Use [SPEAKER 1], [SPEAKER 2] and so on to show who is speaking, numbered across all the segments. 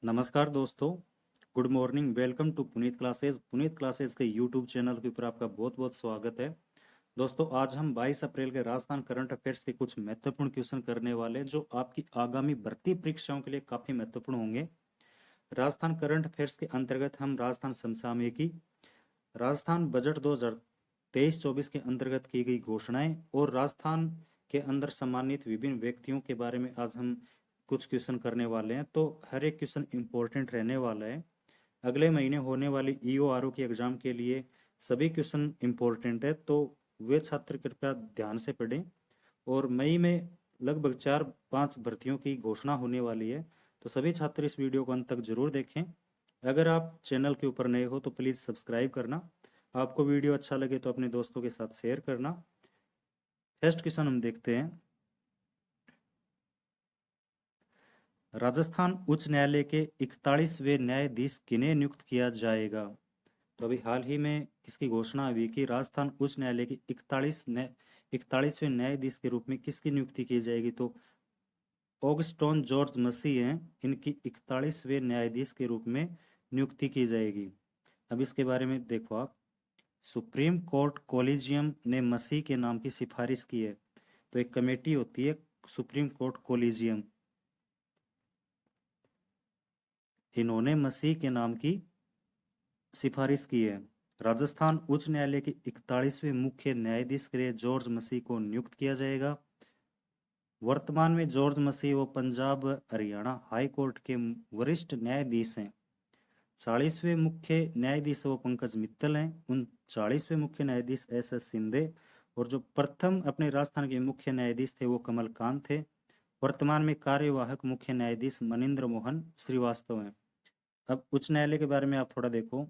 [SPEAKER 1] नमस्कार दोस्तों, good morning. Welcome to Puneet classes. Puneet classes के यूट्यूब चैनल के ऊपर आपका बहुत बहुत स्वागत है। दोस्तों, आज हम 22 अप्रैल के राजस्थान करंट अफेयर्स के कुछ महत्वपूर्ण क्वेश्चन करने वाले हैं जो आपकी आगामी भर्ती परीक्षाओं के लिए काफ़ी महत्वपूर्ण होंगे। राजस्थान करंट अफेयर्स के अंतर्गत हम राजस्थान समसामयिकी, राजस्थान बजट 2023-24 के अंतर्गत की गई घोषणाएं और राजस्थान के अंदर सम्मानित विभिन्न व्यक्तियों के बारे में आज हम कुछ क्वेश्चन करने वाले हैं। तो हर एक क्वेश्चन इम्पोर्टेंट रहने वाला है। अगले महीने होने वाली EORO की एग्जाम के लिए सभी क्वेश्चन इम्पोर्टेंट है, तो वे छात्र कृपया ध्यान से पढ़ें। और मई में लगभग 4-5 भर्तियों की घोषणा होने वाली है, तो सभी छात्र इस वीडियो को अंत तक जरूर देखें। अगर आप चैनल के ऊपर नए हो तो प्लीज़ सब्सक्राइब करना। आपको वीडियो अच्छा लगे तो अपने दोस्तों के साथ शेयर करना। फर्स्ट क्वेश्चन हम देखते हैं। राजस्थान उच्च न्यायालय के 41वें न्यायाधीश किन्हें नियुक्त किया जाएगा? तो अभी हाल ही में इसकी घोषणा हुई कि राजस्थान उच्च न्यायालय के 41वें न्यायाधीश के रूप में किसकी नियुक्ति की जाएगी? तो ऑगस्टोन जॉर्ज मसीह हैं, इनकी 41वें न्यायाधीश के रूप में नियुक्ति की जाएगी। अब इसके बारे में देखो आप। सुप्रीम कोर्ट कोलिजियम ने मसीह के नाम की सिफारिश की है। तो एक कमेटी होती है सुप्रीम कोर्ट कोलिजियम, इन्होंने मसीह के नाम की सिफारिश की है। राजस्थान उच्च न्यायालय के 41वें मुख्य न्यायाधीश के लिए जॉर्ज मसीह को नियुक्त किया जाएगा। वर्तमान में जॉर्ज मसीह व पंजाब हरियाणा हाई कोर्ट के वरिष्ठ न्यायाधीश हैं। 40वें मुख्य न्यायाधीश वो पंकज मित्तल हैं। 39वें मुख्य न्यायाधीश SS शिंदे, और जो प्रथम अपने राजस्थान के मुख्य न्यायाधीश थे वो कमल कांत थे। वर्तमान में कार्यवाहक मुख्य न्यायाधीश मनिंद्र मोहन श्रीवास्तव हैं। अब उच्च न्यायालय के बारे में आप थोड़ा देखो।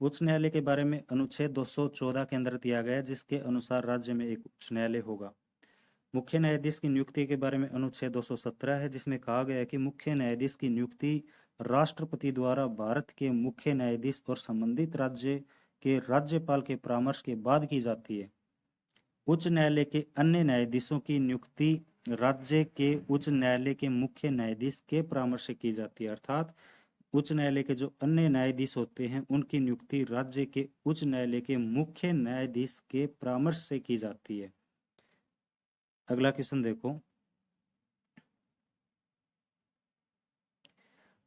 [SPEAKER 1] उच्च न्यायालय के बारे में अनुच्छेद 214 के अंदर दिया गया है, जिसके अनुसार राज्य में एक उच्च न्यायालय होगा। मुख्य न्यायाधीश की नियुक्ति के बारे में अनुच्छेद 217 है, जिसमें कहा गया है कि मुख्य न्यायाधीश की नियुक्ति राष्ट्रपति द्वारा भारत के मुख्य न्यायाधीश और संबंधित राज्य के राज्यपाल के परामर्श के बाद की जाती है। उच्च न्यायालय के अन्य न्यायाधीशों की नियुक्ति राज्य के उच्च न्यायालय के मुख्य न्यायाधीश के परामर्श से की जाती है। अर्थात उच्च न्यायालय के जो अन्य न्यायाधीश होते हैं उनकी नियुक्ति राज्य के उच्च न्यायालय के मुख्य न्यायाधीश के परामर्श से की जाती है। अगला क्वेश्चन देखो।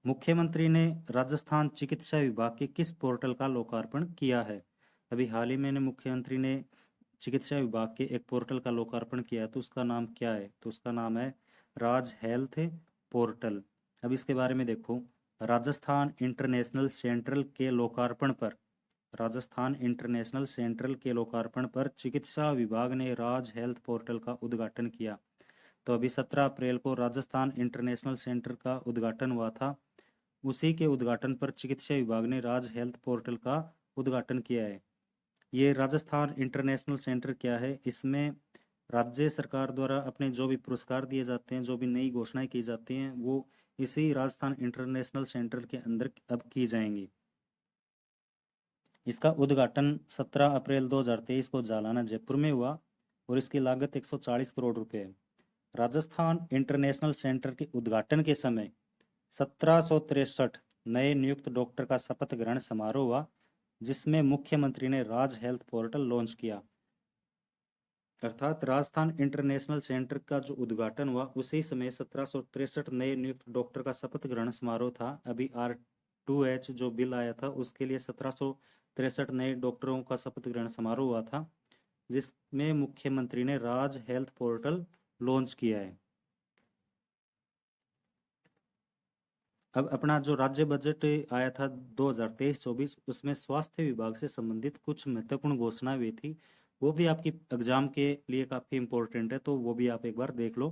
[SPEAKER 1] मुख्यमंत्री ने राजस्थान चिकित्सा विभाग के किस पोर्टल का लोकार्पण किया है? अभी हाल ही में मुख्यमंत्री ने चिकित्सा विभाग के एक पोर्टल का लोकार्पण किया है, तो उसका नाम क्या है? तो उसका नाम है राज हेल्थ पोर्टल। अब इसके बारे में देखो। राजस्थान इंटरनेशनल सेंट्रल के लोकार्पण पर राजस्थान इंटरनेशनल सेंट्रल के लोकार्पण पर चिकित्सा विभाग ने राज हेल्थ पोर्टल का उद्घाटन किया। तो अभी 17 अप्रैल को राजस्थान इंटरनेशनल सेंटर का उद्घाटन हुआ था। उसी के उद्घाटन पर चिकित्सा विभाग ने राज हेल्थ पोर्टल का उद्घाटन किया है। ये राजस्थान इंटरनेशनल सेंटर क्या है? इसमें राज्य सरकार द्वारा अपने जो भी पुरस्कार दिए जाते हैं, जो भी नई घोषणाएं की जाती हैं, वो इसी राजस्थान इंटरनेशनल सेंटर के अंदर अब की जाएंगी। इसका उद्घाटन 17 अप्रैल 2023 को जालाना जयपुर में हुआ और इसकी लागत 140 करोड़ रुपए है। राजस्थान इंटरनेशनल सेंटर के उद्घाटन के समय 1763 नए नियुक्त डॉक्टर का शपथ ग्रहण समारोह हुआ, जिसमें मुख्यमंत्री ने राज हेल्थ पोर्टल लॉन्च किया। अर्थात राजस्थान इंटरनेशनल सेंटर का जो उद्घाटन हुआ उसी समय 1763 नए नियुक्त डॉक्टर का शपथ ग्रहण समारोह था। अभी R2H जो बिल आया था उसके लिए 1763 नए डॉक्टरों का शपथ ग्रहण समारोह हुआ था, जिसमें मुख्यमंत्री ने राज हेल्थ पोर्टल लॉन्च किया है। अब अपना जो राज्य बजट आया था 2023-24, उसमें स्वास्थ्य विभाग से संबंधित कुछ महत्वपूर्ण घोषणाएं हुई थी। वो भी आपकी एग्जाम के लिए काफ़ी इम्पोर्टेंट है, तो वो भी आप एक बार देख लो।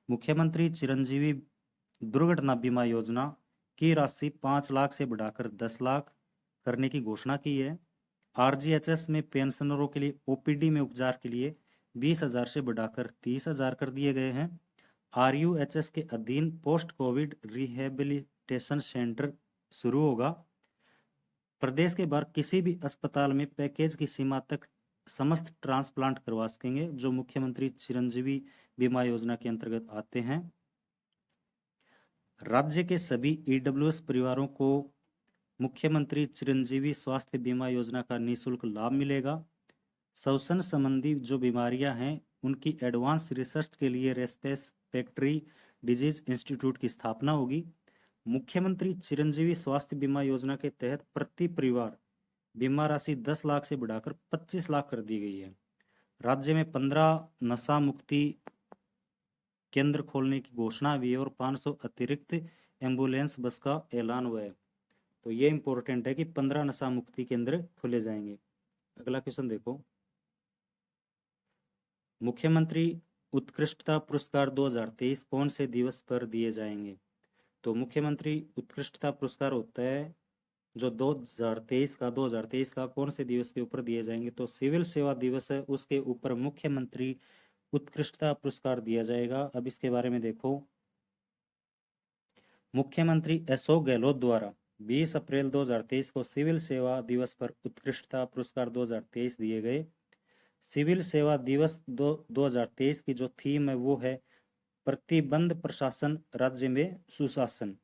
[SPEAKER 1] मुख्यमंत्री चिरंजीवी दुर्घटना बीमा योजना की राशि 5 लाख से बढ़ाकर 10 लाख करने की घोषणा की है। RGHS में पेंशनरों के लिए OPD में उपचार के लिए 20,000 से बढ़ाकर 30,000 कर दिए गए हैं। RUHS के अधीन पोस्ट कोविड रिहेबिलिटेशन सेंटर शुरू होगा। प्रदेश के बाहर किसी भी अस्पताल में पैकेज की सीमा तक समस्त ट्रांसप्लांट करवा सकेंगे जो मुख्यमंत्री चिरंजीवी बीमा योजना के अंतर्गत आते हैं। राज्य के सभी ईडब्ल्यूएस परिवारों को मुख्यमंत्री चिरंजीवी स्वास्थ्य बीमा योजना का निःशुल्क लाभ मिलेगा। श्वसन संबंधी जो बीमारियां हैं उनकी एडवांस रिसर्च के लिए रेस्पिरेटरी डिजीज इंस्टीट्यूट की स्थापना होगी। मुख्यमंत्री चिरंजीवी स्वास्थ्य बीमा योजना के तहत प्रति परिवार बीमा राशि 10 लाख से बढ़ाकर 25 लाख कर दी गई है। राज्य में 15 नशा मुक्ति केंद्र खोलने की घोषणा हुई है और 500 अतिरिक्त एम्बुलेंस बस का ऐलान हुआ है। तो ये इंपॉर्टेंट है कि 15 नशा मुक्ति केंद्र खोले जाएंगे। अगला क्वेश्चन देखो, मुख्यमंत्री उत्कृष्टता पुरस्कार 2023 कौन से दिवस पर दिए जाएंगे? तो मुख्यमंत्री उत्कृष्टता पुरस्कार होता है जो 2023 का कौन से दिवस के ऊपर दिए जाएंगे? तो सिविल सेवा दिवस है, उसके ऊपर मुख्यमंत्री उत्कृष्टता पुरस्कार दिया जाएगा। अब इसके बारे में देखो, मुख्यमंत्री अशोक गहलोत द्वारा 20 अप्रैल 2023 को सिविल सेवा दिवस पर उत्कृष्टता पुरस्कार 2023 दिए गए। सिविल सेवा दिवस 2023 की जो थीम है वो है प्रतिबंध प्रशासन राज्य में सुशासन।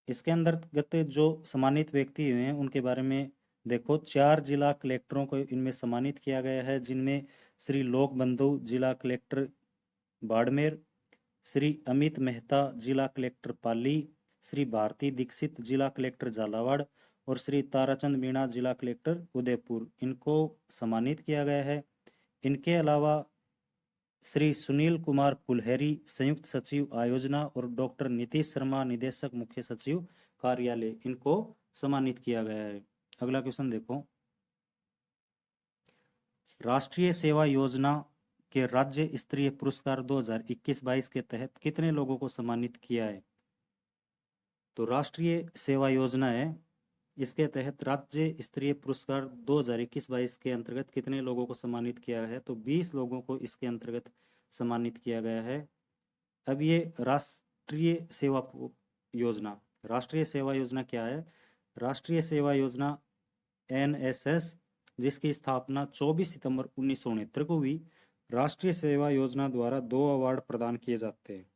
[SPEAKER 1] इसके अंतर्गत जो सम्मानित व्यक्ति हुए हैं उनके बारे में देखो, 4 जिला कलेक्टरों को इनमें सम्मानित किया गया है, जिनमें श्री लोक बंधु जिला कलेक्टर बाड़मेर, श्री अमित मेहता जिला कलेक्टर पाली, श्री भारती दीक्षित जिला कलेक्टर झालावाड़ और श्री ताराचंद मीणा जिला कलेक्टर उदयपुर, इनको सम्मानित किया गया है। इनके अलावा श्री सुनील कुमार पुलहेरी संयुक्त सचिव आयोजना और डॉक्टर नीतीश शर्मा निदेशक मुख्य सचिव कार्यालय, इनको सम्मानित किया गया है। अगला क्वेश्चन देखो, राष्ट्रीय सेवा योजना के राज्य स्तरीय पुरस्कार 2021-22 के तहत कितने लोगों को सम्मानित किया है? तो राष्ट्रीय सेवा योजना है, इसके तहत राज्य स्तरीय पुरस्कार 2021-22 के अंतर्गत कितने लोगों को सम्मानित किया है? तो 20 लोगों को इसके अंतर्गत सम्मानित किया गया है। अब ये राष्ट्रीय सेवा योजना, राष्ट्रीय सेवा योजना क्या है? राष्ट्रीय सेवा योजना NSS, जिसकी स्थापना 24 सितंबर 1969 को हुई। राष्ट्रीय सेवा योजना द्वारा 2 अवार्ड प्रदान किए जाते हैं,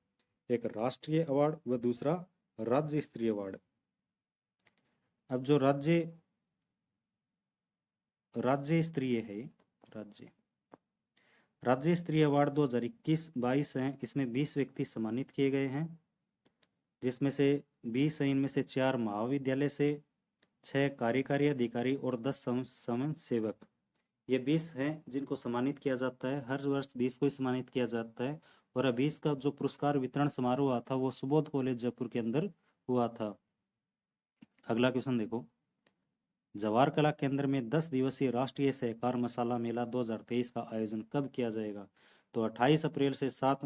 [SPEAKER 1] एक राष्ट्रीय अवार्ड व दूसरा राज्य स्तरीय अवार्ड। अब जो राज्य स्तरीय है, राज्य स्तरीय अवार्ड 2021-22 हैं, इसमें 20 व्यक्ति सम्मानित किए गए हैं, जिसमें से 20 हैं, इनमें से 4 महाविद्यालय से, 6 कार्यकारी अधिकारी और 10 स्वयं सेवक। ये 20 हैं जिनको सम्मानित किया जाता है। हर वर्ष 20 को ही सम्मानित किया जाता है। और अभी इसका जो पुरस्कार वितरण समारोह हुआ था वो सुबोध कॉलेज जयपुर के अंदर हुआ था। अगला क्वेश्चन देखो, जवाहर कला केंद्र में 10 दिवसीय राष्ट्रीय सहकार मसाला मेला 2023 का आयोजन कब किया जाएगा? तो 28 अप्रैल से 7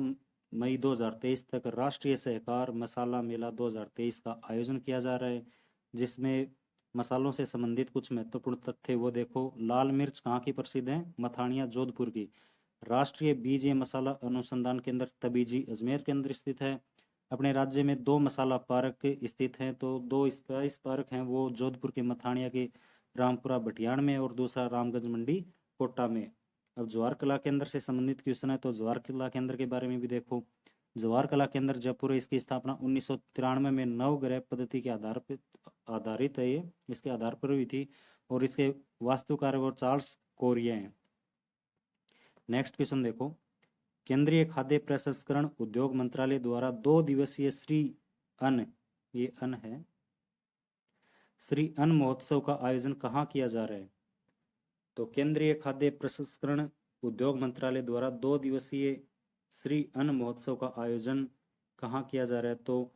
[SPEAKER 1] मई 2023 तक राष्ट्रीय सहकार मसाला मेला 2023 का आयोजन किया जा रहा है, जिसमें मसालों से संबंधित कुछ महत्वपूर्ण तथ्य वो देखो। लाल मिर्च कहाँ की प्रसिद्ध है? मथानिया जोधपुर की। राष्ट्रीय बीज मसाला अनुसंधान केंद्र तबीजी अजमेर के अंदर स्थित है। अपने राज्य में 2 मसाला पार्क स्थित हैं, तो 2 स्पाइस पार्क हैं, वो जोधपुर के मथानिया के रामपुरा भटियाण में और दूसरा रामगंज मंडी कोटा में। अब जवाहर कला केंद्र से संबंधित क्वेश्चन है, तो जवाहर कला केंद्र के बारे में भी देखो। जवाहर कला केंद्र जयपुर, इसकी स्थापना 1993 में नवग्रह पद्धति के आधार पर आधारित है, ये इसके आधार पर हुई थी और इसके वास्तुकार वो चार्ल्स कोरिया हैं। नेक्स्ट क्वेश्चन देखो, केंद्रीय खाद्य प्रसंस्करण उद्योग मंत्रालय द्वारा 2 दिवसीय श्री अन्न, ये अन्न है, श्री अन्न महोत्सव का आयोजन कहाँ किया जा रहा है? तो केंद्रीय खाद्य प्रसंस्करण उद्योग मंत्रालय द्वारा 2 दिवसीय श्री अन्न महोत्सव का आयोजन कहाँ किया जा रहा है? तो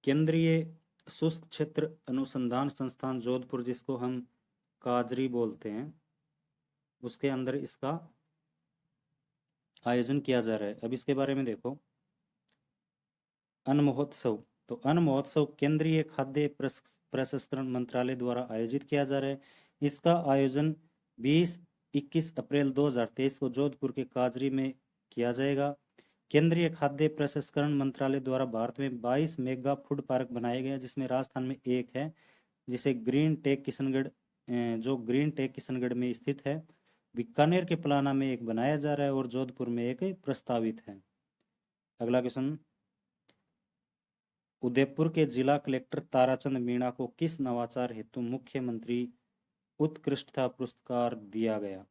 [SPEAKER 1] केंद्रीय शुष्क क्षेत्र अनुसंधान संस्थान जोधपुर, जिसको हम काजरी बोलते हैं, उसके अंदर इसका आयोजन किया जा रहा है। अब इसके बारे में देखो, अन्न महोत्सव, तो अन्न महोत्सव केंद्रीय खाद्य प्रसंस्करण मंत्रालय द्वारा आयोजित किया जा रहा है। इसका आयोजन 20-21 अप्रैल 2023 को जोधपुर के काजरी में किया जाएगा। केंद्रीय खाद्य प्रसंस्करण मंत्रालय द्वारा भारत में 22 मेगा फूड पार्क बनाए गए हैं, जिसमें राजस्थान में एक है, जिसे ग्रीन टेक किशनगढ़, जो ग्रीन टेक किशनगढ़ में स्थित है। बीकानेर के पलाना में एक बनाया जा रहा है और जोधपुर में एक प्रस्तावित है। अगला क्वेश्चन, उदयपुर के जिला कलेक्टर ताराचंद मीणा को किस नवाचार हेतु मुख्यमंत्री उत्कृष्टता पुरस्कार दिया गया?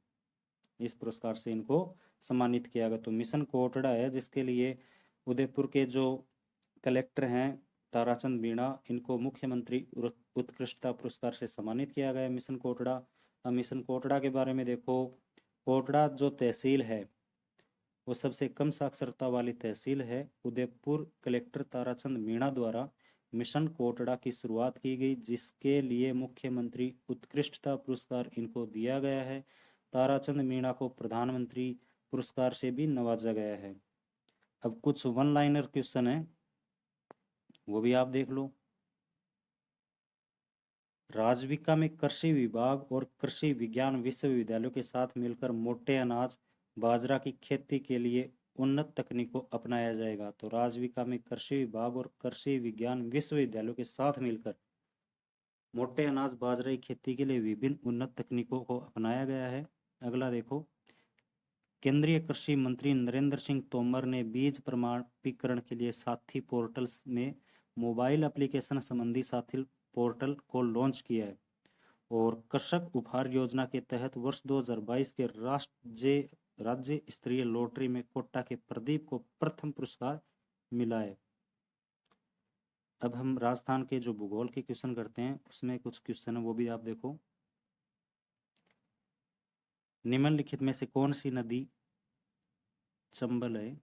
[SPEAKER 1] इस पुरस्कार से इनको सम्मानित किया गया। तो मिशन कोटड़ा है, जिसके लिए उदयपुर के जो कलेक्टर हैं ताराचंद मीणा, इनको मुख्यमंत्री उत्कृष्टता पुरस्कार से सम्मानित किया गया मिशन कोटड़ा। अब मिशन कोटड़ा के बारे में देखो, कोटड़ा जो तहसील है वो सबसे कम साक्षरता वाली तहसील है। उदयपुर कलेक्टर ताराचंद मीणा द्वारा मिशन कोटड़ा की शुरुआत की गई, जिसके लिए मुख्यमंत्री उत्कृष्टता पुरस्कार इनको दिया गया है। ताराचंद मीणा को प्रधानमंत्री पुरस्कार से भी नवाजा गया है। अब कुछ वन लाइनर क्वेश्चन है, वो भी आप देख लो। राजविका में कृषि विभाग और कृषि विज्ञान विश्वविद्यालयों के साथ मिलकर मोटे अनाज बाजरा की खेती के लिए उन्नत तकनीक को अपनाया जाएगा। तो राजविका में कृषि विभाग और कृषि विज्ञान विश्वविद्यालयों के साथ मिलकर मोटे अनाज बाजरा की खेती के लिए विभिन्न उन्नत तकनीकों को अपनाया गया है। अगला देखो, केंद्रीय कृषि मंत्री नरेंद्र सिंह तोमर ने बीज प्रमाणीकरण के लिए साथी पोर्टल में मोबाइल एप्लीकेशन संबंधी साथी पोर्टल को लॉन्च किया है। और कृषक उपहार योजना के तहत वर्ष 2022 के राज्य स्तरीय लॉटरी में कोटा के प्रदीप को प्रथम पुरस्कार मिला है। अब हम राजस्थान के जो भूगोल के क्वेश्चन करते हैं, उसमें कुछ क्वेश्चन है वो भी आप देखो। निम्नलिखित में से कौन सी नदी चंबल है?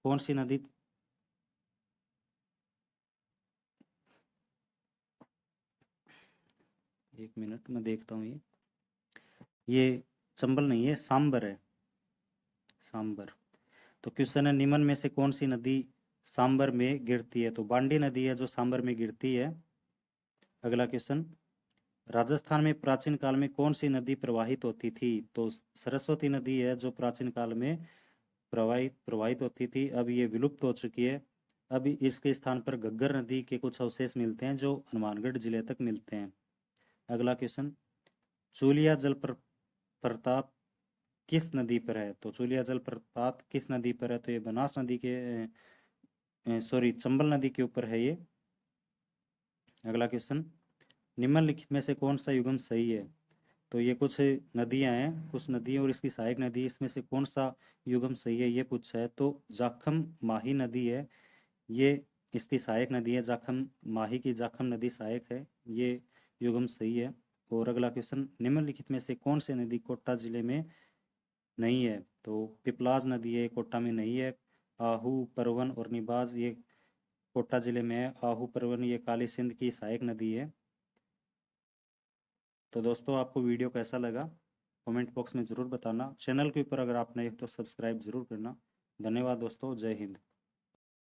[SPEAKER 1] कौन सी नदी एक मिनट में देखता हूँ। ये चंबल नहीं है, सांबर है, सांबर। तो क्वेश्चन है, निम्न में से कौन सी नदी सांबर में गिरती है? तो बांडी नदी है जो सांबर में गिरती है। अगला क्वेश्चन, राजस्थान में प्राचीन काल में कौन सी नदी प्रवाहित होती थी? तो सरस्वती नदी है जो प्राचीन काल में प्रवाहित होती थी, अब ये विलुप्त हो चुकी है। अब इसके स्थान पर घग्गर नदी के कुछ अवशेष मिलते हैं जो हनुमानगढ़ जिले तक मिलते हैं। अगला क्वेश्चन, चूलिया प्रताप किस नदी पर है? तो चूलिया जलप्रपात किस नदी पर है? तो ये बनास नदी के चंबल नदी के ऊपर है ये। अगला क्वेश्चन, निम्नलिखित में से कौन सा युग्म सही है? तो ये कुछ नदियां हैं, कुछ नदियां और इसकी सहायक नदी, इसमें से कौन सा युग्म सही है ये पूछा है। तो जाखम माही नदी है, ये इसकी सहायक नदी है। जाखम माही की जाखम नदी सहायक है, ये युग्म सही है। और अगला क्वेश्चन, निम्नलिखित में से कौन सी नदी कोटा जिले में नहीं है? तो पिपलाज नदी है, कोटा में नहीं है। आहू, परवन और निबाज ये कोटा जिले में है। आहू, परवन ये काली सिंध की सहायक नदी है। तो दोस्तों, आपको वीडियो कैसा लगा कमेंट बॉक्स में ज़रूर बताना। चैनल के ऊपर अगर आप नए हो तो सब्सक्राइब जरूर करना। धन्यवाद दोस्तों, जय हिंद।